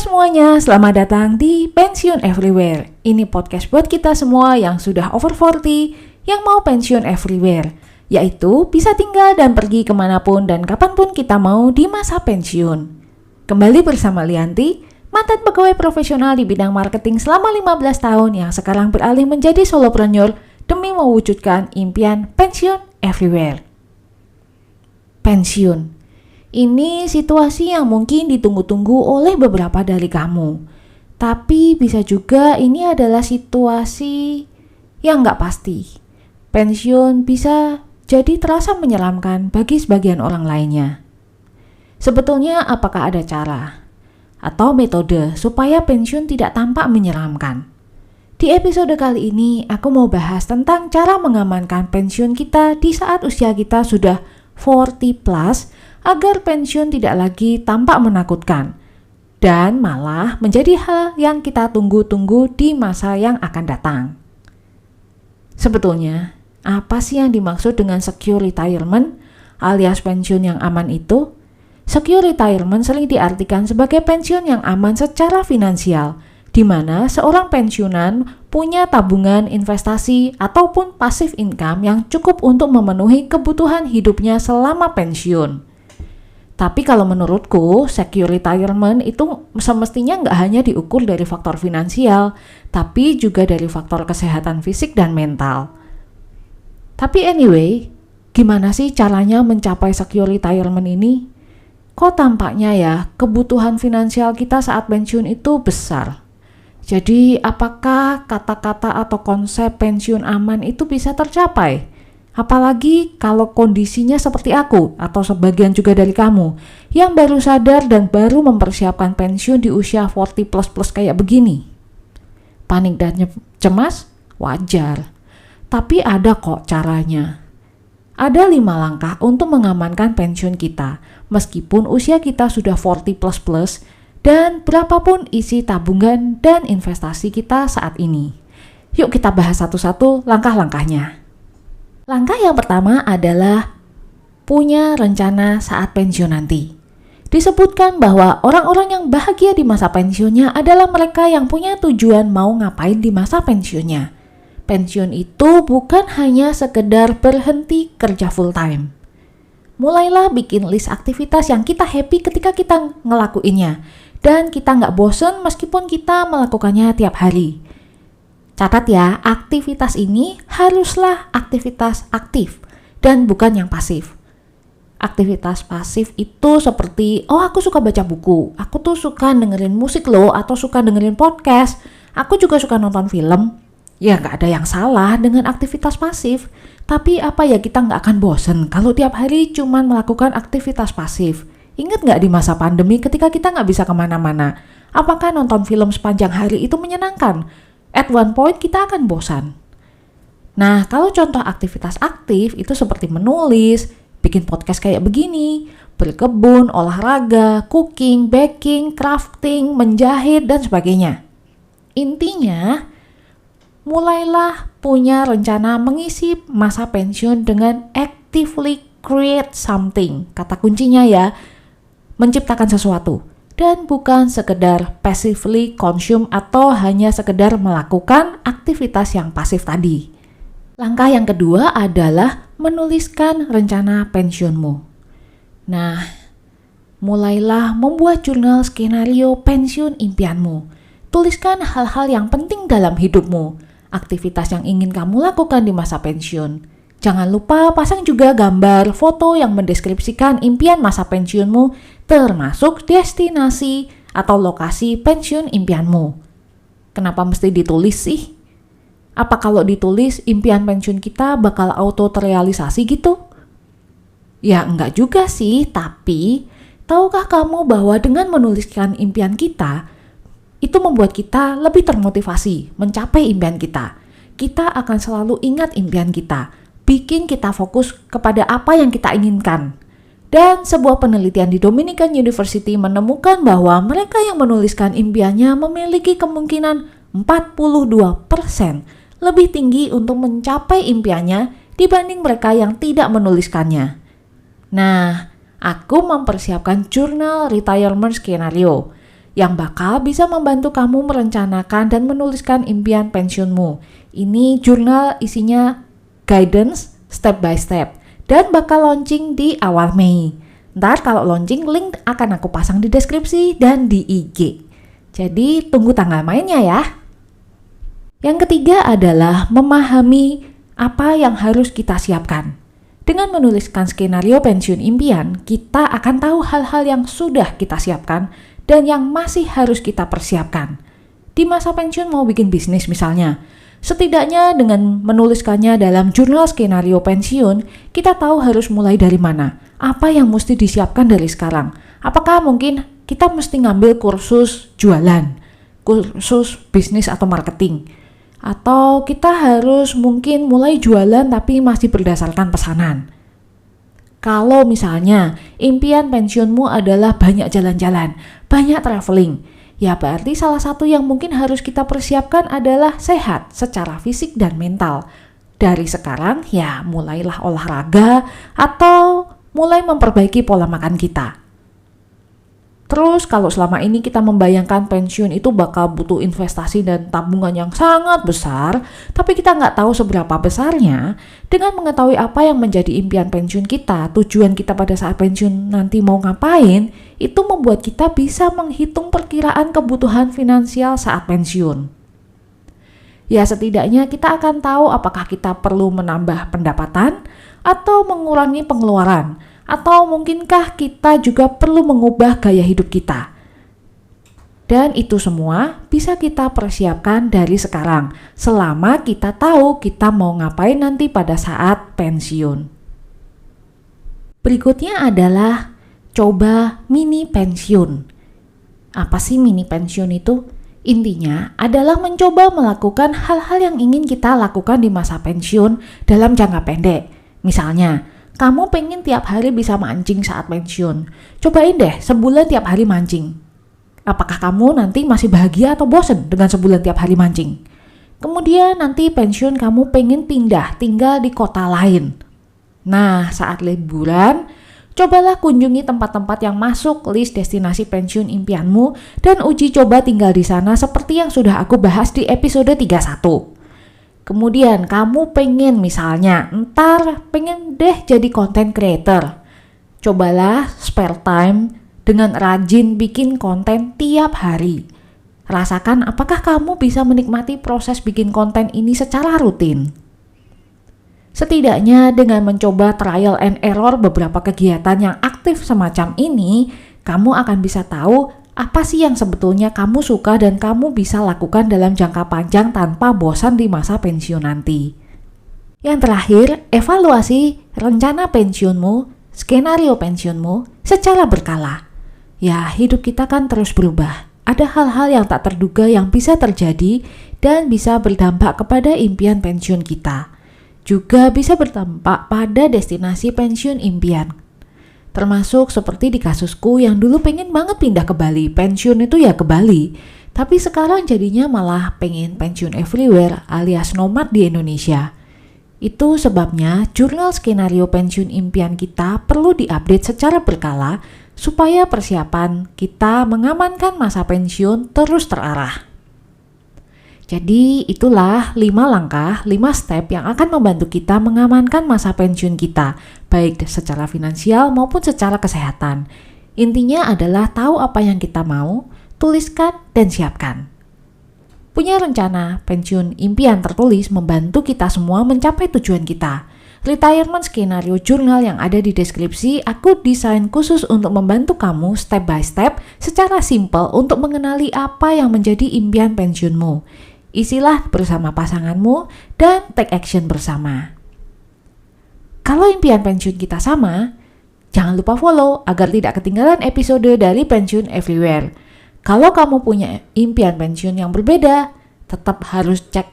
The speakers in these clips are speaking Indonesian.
semuanya, selamat datang di Pensiun Everywhere. Ini podcast buat kita semua yang sudah over 40, yang mau pensiun everywhere, yaitu bisa tinggal dan pergi kemanapun dan kapanpun kita mau di masa pensiun. Kembali bersama Lianti, mantan pegawai profesional di bidang marketing selama 15 tahun yang sekarang beralih menjadi solopreneur demi mewujudkan impian pensiun everywhere. Pensiun. Ini situasi yang mungkin ditunggu-tunggu oleh beberapa dari kamu. Tapi bisa juga ini adalah situasi yang nggak pasti. Pensiun bisa jadi terasa menyeramkan bagi sebagian orang lainnya. Sebetulnya apakah ada cara atau metode supaya pensiun tidak tampak menyeramkan? Di episode kali ini aku mau bahas tentang cara mengamankan pensiun kita di saat usia kita sudah 40 plus agar pensiun tidak lagi tampak menakutkan dan malah menjadi hal yang kita tunggu-tunggu di masa yang akan datang. Sebetulnya, apa sih yang dimaksud dengan secure retirement alias pensiun yang aman itu? Secure retirement sering diartikan sebagai pensiun yang aman secara finansial, di mana seorang pensiunan punya tabungan investasi ataupun passive income yang cukup untuk memenuhi kebutuhan hidupnya selama pensiun. Tapi kalau menurutku, secure retirement itu semestinya nggak hanya diukur dari faktor finansial, tapi juga dari faktor kesehatan fisik dan mental. Tapi anyway, gimana sih caranya mencapai secure retirement ini? Kok tampaknya ya, kebutuhan finansial kita saat pensiun itu besar. Jadi, apakah kata-kata atau konsep pensiun aman itu bisa tercapai? Apalagi kalau kondisinya seperti aku atau sebagian juga dari kamu yang baru sadar dan baru mempersiapkan pensiun di usia 40 plus kayak begini. Panik dan cemas? Wajar. Tapi ada kok caranya. Ada 5 langkah untuk mengamankan pensiun kita meskipun usia kita sudah 40 plus dan berapapun isi tabungan dan investasi kita saat ini. Yuk kita bahas satu-satu langkah-langkahnya. Langkah yang pertama adalah punya rencana saat pensiun nanti. Disebutkan bahwa orang-orang yang bahagia di masa pensiunnya adalah mereka yang punya tujuan mau ngapain di masa pensiunnya. Pensiun itu bukan hanya sekedar berhenti kerja full time. Mulailah bikin list aktivitas yang kita happy ketika kita ngelakuinnya. Dan kita nggak bosen meskipun kita melakukannya tiap hari. Catat ya, aktivitas ini haruslah aktivitas aktif dan bukan yang pasif. Aktivitas pasif itu seperti, aku suka baca buku, aku tuh suka dengerin musik loh, atau suka dengerin podcast, aku juga suka nonton film. Ya nggak ada yang salah dengan aktivitas pasif, tapi apa ya kita nggak akan bosen kalau tiap hari cuman melakukan aktivitas pasif. Ingat nggak di masa pandemi ketika kita nggak bisa kemana-mana, apakah nonton film sepanjang hari itu menyenangkan? At one point kita akan bosan. Nah, kalau contoh aktivitas aktif itu seperti menulis, bikin podcast kayak begini, berkebun, olahraga, cooking, baking, crafting, menjahit, dan sebagainya. Intinya, mulailah punya rencana mengisi masa pensiun dengan actively create something. Kata kuncinya ya, menciptakan sesuatu. Dan bukan sekedar passively consume atau hanya sekedar melakukan aktivitas yang pasif tadi. Langkah yang kedua adalah menuliskan rencana pensiunmu. Nah, mulailah membuat jurnal skenario pensiun impianmu. Tuliskan hal-hal yang penting dalam hidupmu, aktivitas yang ingin kamu lakukan di masa pensiun. Jangan lupa pasang juga gambar, foto yang mendeskripsikan impian masa pensiunmu, termasuk destinasi atau lokasi pensiun impianmu. Kenapa mesti ditulis sih? Apa kalau ditulis impian pensiun kita bakal auto terrealisasi gitu? Ya enggak juga sih, tapi tahukah kamu bahwa dengan menuliskan impian kita, itu membuat kita lebih termotivasi mencapai impian kita. Kita akan selalu ingat impian kita, bikin kita fokus kepada apa yang kita inginkan. Dan sebuah penelitian di Dominican University menemukan bahwa mereka yang menuliskan impiannya memiliki kemungkinan 42% lebih tinggi untuk mencapai impiannya dibanding mereka yang tidak menuliskannya. Nah, aku mempersiapkan jurnal retirement skenario yang bakal bisa membantu kamu merencanakan dan menuliskan impian pensiunmu. Ini jurnal isinya guidance step by step dan bakal launching di awal Mei. Ntar kalau launching, link akan aku pasang di deskripsi dan di IG. Jadi tunggu tanggal mainnya ya. Yang ketiga adalah memahami apa yang harus kita siapkan. Dengan menuliskan skenario pensiun impian, kita akan tahu hal-hal yang sudah kita siapkan dan yang masih harus kita persiapkan. Di masa pensiun mau bikin bisnis misalnya, setidaknya dengan menuliskannya dalam jurnal skenario pensiun, kita tahu harus mulai dari mana, apa yang mesti disiapkan dari sekarang. Apakah mungkin kita mesti ngambil kursus jualan, kursus bisnis atau marketing, atau kita harus mungkin mulai jualan tapi masih berdasarkan pesanan. Kalau misalnya impian pensiunmu adalah banyak jalan-jalan, banyak traveling, ya berarti salah satu yang mungkin harus kita persiapkan adalah sehat secara fisik dan mental. Dari sekarang ya mulailah olahraga atau mulai memperbaiki pola makan kita. Terus kalau selama ini kita membayangkan pensiun itu bakal butuh investasi dan tabungan yang sangat besar, tapi kita nggak tahu seberapa besarnya, dengan mengetahui apa yang menjadi impian pensiun kita, tujuan kita pada saat pensiun nanti mau ngapain, itu membuat kita bisa menghitung perkiraan kebutuhan finansial saat pensiun. Ya setidaknya kita akan tahu apakah kita perlu menambah pendapatan atau mengurangi pengeluaran, atau mungkinkah kita juga perlu mengubah gaya hidup kita. Dan itu semua bisa kita persiapkan dari sekarang, selama kita tahu kita mau ngapain nanti pada saat pensiun. Berikutnya adalah coba mini pensiun. Apa sih mini pensiun itu? Intinya adalah mencoba melakukan hal-hal yang ingin kita lakukan di masa pensiun dalam jangka pendek. Misalnya, kamu pengen tiap hari bisa mancing saat pensiun. Cobain deh sebulan tiap hari mancing. Apakah kamu nanti masih bahagia atau bosen dengan sebulan tiap hari mancing? Kemudian nanti pensiun kamu pengen pindah tinggal di kota lain. Nah, saat liburan, cobalah kunjungi tempat-tempat yang masuk list destinasi pensiun impianmu dan uji coba tinggal di sana seperti yang sudah aku bahas di episode 31. Kemudian kamu pengen misalnya, pengen deh jadi content creator. Cobalah spare time dengan rajin bikin konten tiap hari. Rasakan apakah kamu bisa menikmati proses bikin konten ini secara rutin. Setidaknya dengan mencoba trial and error beberapa kegiatan yang aktif semacam ini, kamu akan bisa tahu apa sih yang sebetulnya kamu suka dan kamu bisa lakukan dalam jangka panjang tanpa bosan di masa pensiun nanti. Yang terakhir, evaluasi rencana pensiunmu, skenario pensiunmu secara berkala. Ya, hidup kita kan terus berubah. Ada hal-hal yang tak terduga yang bisa terjadi dan bisa berdampak kepada impian pensiun kita. Juga bisa berdampak pada destinasi pensiun impian. Termasuk seperti di kasusku yang dulu pengen banget pindah ke Bali, pensiun itu ya ke Bali. Tapi sekarang jadinya malah pengen pensiun everywhere alias nomad di Indonesia. Itu sebabnya jurnal skenario pensiun impian kita perlu diupdate secara berkala supaya persiapan kita mengamankan masa pensiun terus terarah. Jadi itulah 5 langkah, 5 step yang akan membantu kita mengamankan masa pensiun kita, baik secara finansial maupun secara kesehatan. Intinya adalah tahu apa yang kita mau, tuliskan dan siapkan. Punya rencana pensiun impian tertulis membantu kita semua mencapai tujuan kita. Retirement Skenario Jurnal yang ada di deskripsi aku desain khusus untuk membantu kamu step by step secara simple untuk mengenali apa yang menjadi impian pensiunmu. Isilah bersama pasanganmu dan take action bersama. Kalau impian pensiun kita sama, jangan lupa follow agar tidak ketinggalan episode dari Pensiun Everywhere. Kalau kamu punya impian pensiun yang berbeda, tetap harus cek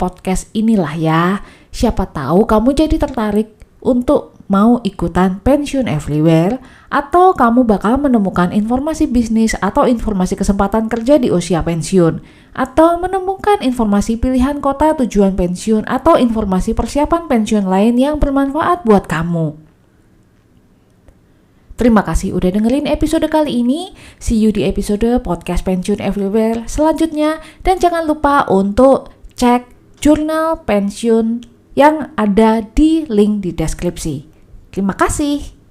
podcast inilah ya. Siapa tahu kamu jadi tertarik untuk mau ikutan Pensiun Everywhere, atau kamu bakal menemukan informasi bisnis atau informasi kesempatan kerja di usia pensiun, atau menemukan informasi pilihan kota tujuan pensiun atau informasi persiapan pensiun lain yang bermanfaat buat kamu. Terima kasih udah dengerin episode kali ini. See you di episode Podcast Pensiun Everywhere selanjutnya. Dan jangan lupa untuk cek jurnal pensiun yang ada di link di deskripsi. Terima kasih.